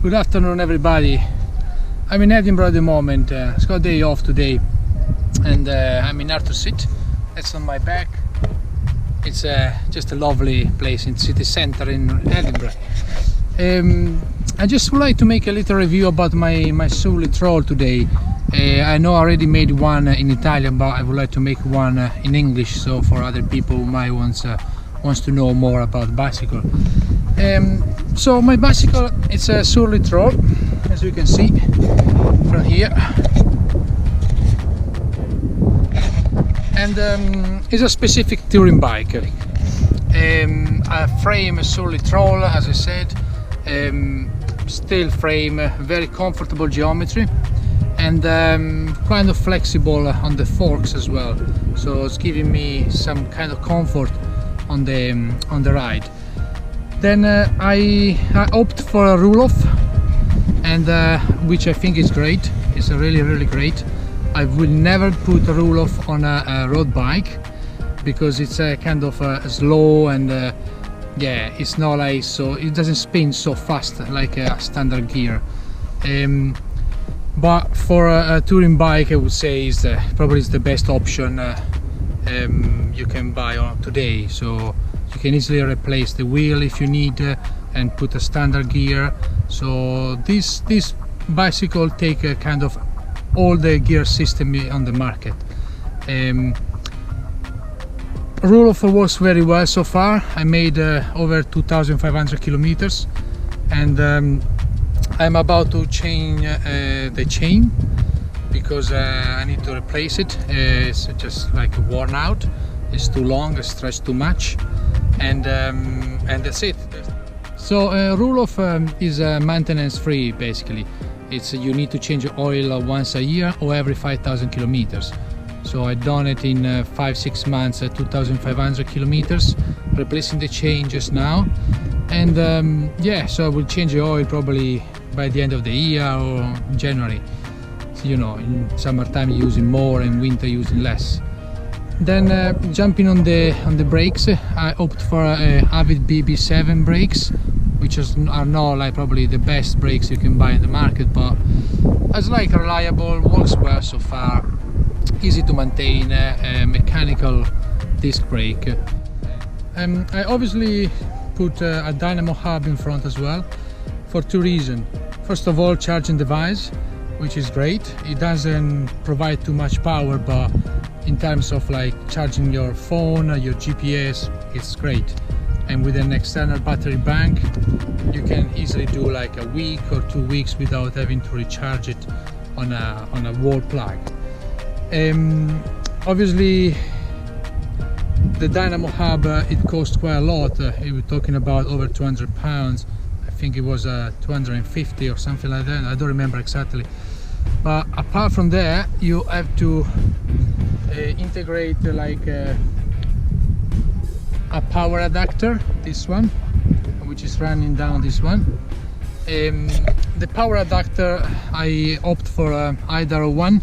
Good afternoon, everybody. I'm in Edinburgh at the moment. It's got a day off today, and I'm in Arthur's Seat. That's on my back. It's just a lovely place in city centre in Edinburgh. I just would like to make a little review about my Surly Troll today. I know I already made one in Italian, but I would like to make one in English, so for other people who might wants to know more about bicycle. So my bicycle, it's a Surly Troll, as you can see from here, and it's a specific touring bike. A frame, a Surly Troll, as I said, steel frame, very comfortable geometry, and kind of flexible on the forks as well, so it's giving me some kind of comfort on the ride. Then I opt for a Rohloff, and which I think is great. It's a really great. I will never put a Rohloff on a road bike because it's a kind of slow, and yeah, it's not like, so it doesn't spin so fast like a standard gear. But for a touring bike, I would say is probably the best option you can buy today. So you can easily replace the wheel if you need and put a standard gear. So this bicycle take a kind of all the gear system on the market. Rohloff works very well so far. I made over 2,500 kilometers, and I'm about to change the chain because I need to replace it. It's just like worn out. It's too long, it's stretched too much, and that's it. So Rohloff is maintenance free basically. It's you need to change your oil once a year or every 5,000 kilometers. So I done it in 5-6 months, 2,500 kilometers, replacing the chain just now, and yeah, so I will change the oil probably by the end of the year or January. So, you know, in summertime using more and winter using less. Then jumping on the brakes, I opt for Avid BB7 brakes, which are not like probably the best brakes you can buy in the market, but it's like reliable, works well so far, easy to maintain, mechanical disc brake. I obviously put a dynamo hub in front as well for two reasons. First of all, charging device, which is great. It doesn't provide too much power, but in terms of like charging your phone, your GPS, it's great. And with an external battery bank, you can easily do like a week or 2 weeks without having to recharge it on a wall plug. Obviously, the dynamo hub, it costs quite a lot. We're talking about over 200 pounds. I think it was 250 or something like that. I don't remember exactly. But apart from that, you have to integrate like a power adapter, this one, which is running down this one. The power adapter, I opt for either one,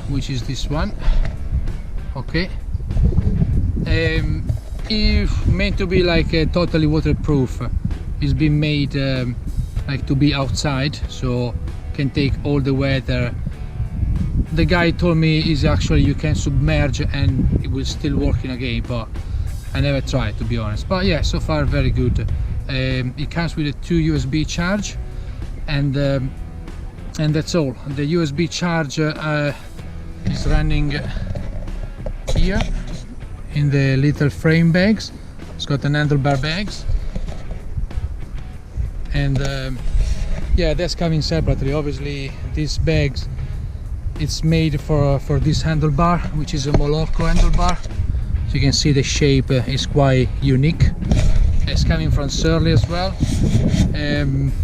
which is this one. Okay. It's meant to be like totally waterproof. It's been made like to be outside, so can take all the weather. The guy told me is actually you can submerge and it will still work in a game, but I never tried, to be honest. But yeah, so far very good. It comes with a 2 USB charge, and that's all. The USB charge is running here in the little frame bags. It's got an handlebar bags, and yeah, that's coming separately. Obviously, these bags, it's made for this handlebar, which is a Moloko handlebar. So you can see the shape is quite unique. It's coming from Surly as well.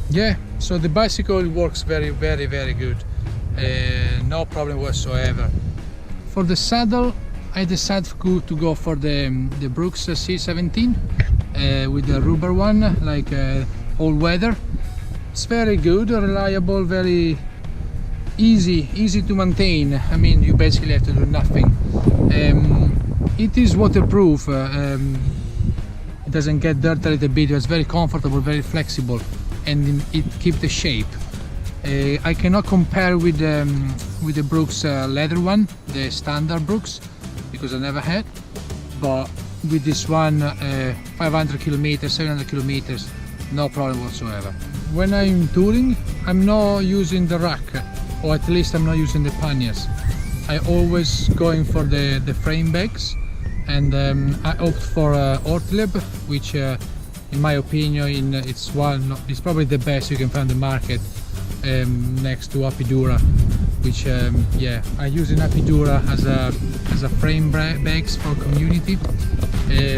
Yeah, so the bicycle works very good. No problem whatsoever. For the saddle, I decided to go for the Brooks C17 with the rubber one, like all weather. It's very good, reliable, very easy to maintain. I mean, you basically have to do nothing. It is waterproof. It doesn't get dirt a little bit. It's very comfortable, very flexible. and it keep the shape. I cannot compare with the Brooks leather one, the standard Brooks, because I never had, but with this one 500 kilometers, 700 kilometers, no problem whatsoever. When I'm touring, I'm not using the rack, or at least I'm not using the panniers. I always going for the frame bags, and I opt for Ortleb, which in my opinion it's probably the best you can find on the market, next to Apidura, which yeah, I use in Apidura as a frame bags for community,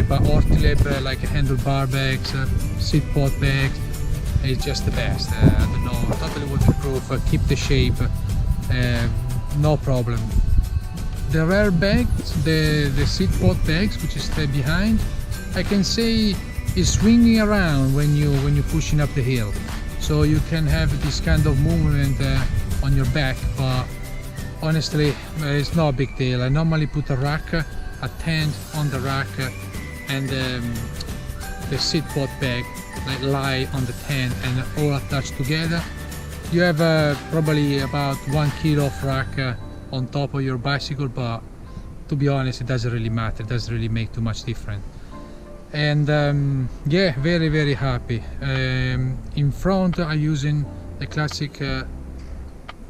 but Ortleb, like handlebar bags, seat pot bags, it's just the best. I don't know, totally waterproof, keep the shape, no problem. The rear bags, the seat pot bags, which is straight behind, I can say is swinging around when you're pushing up the hill, so you can have this kind of movement on your back, but honestly it's not a big deal. I normally put a rack, a tent on the rack, and the seat pot bag like lie on the tent and all attached together. You have probably about 1 kilo of rack on top of your bicycle, but to be honest it doesn't really matter, it doesn't really make too much difference. And yeah, very happy. In front I'm using the classic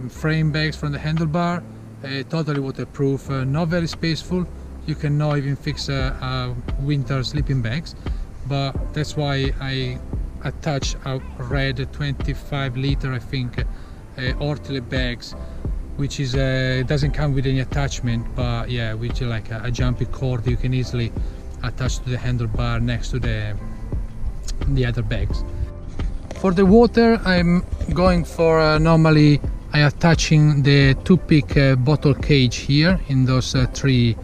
frame bags from the handlebar, totally waterproof, not very spaceful. You cannot even fix winter sleeping bags, but that's why I attach a red 25 liter, I think, Ortleb bags, which is doesn't come with any attachment, but yeah, which is like a jumpy cord you can easily attach to the handlebar next to the other bags. For the water, I'm going for normally I attaching the toothpick bottle cage here in those 3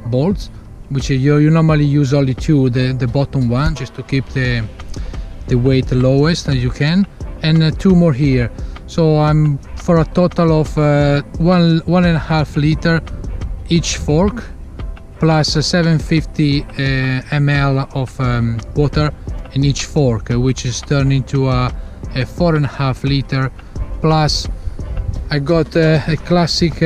bolts, which you normally use only 2, the bottom one, just to keep the weight lowest as you can, and 2 more here. So I'm for a total of 1.5 liter each fork, plus 750 ml of water in each fork, which is turned into a 4.5 liter. Plus I got a classic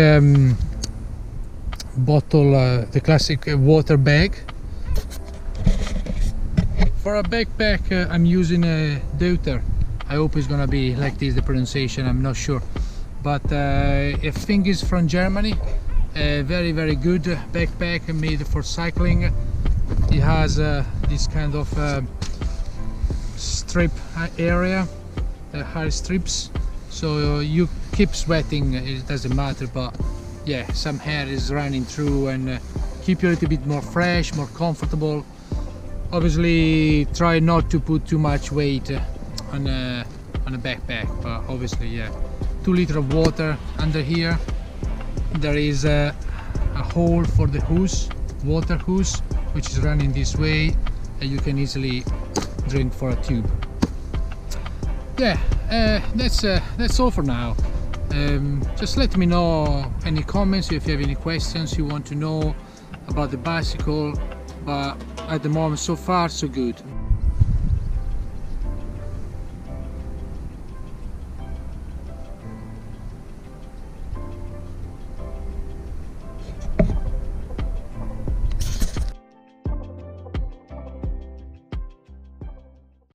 bottle, the classic water bag. For a backpack I'm using a Deuter. I hope it's gonna be like this, the pronunciation, I'm not sure, but I think it's from Germany. Very good backpack made for cycling. It has this kind of strip area, high strips, so you keep sweating, it doesn't matter, but yeah, some hair is running through, and keep you a little bit more fresh, more comfortable. Obviously try not to put too much weight on a backpack, but obviously yeah, 2 liters of water under here. There is a hole for the hose, water hose, which is running this way, and you can easily drink for a tube. Yeah, that's all for now. Just let me know any comments if you have any questions you want to know about the bicycle, but at the moment so far so good.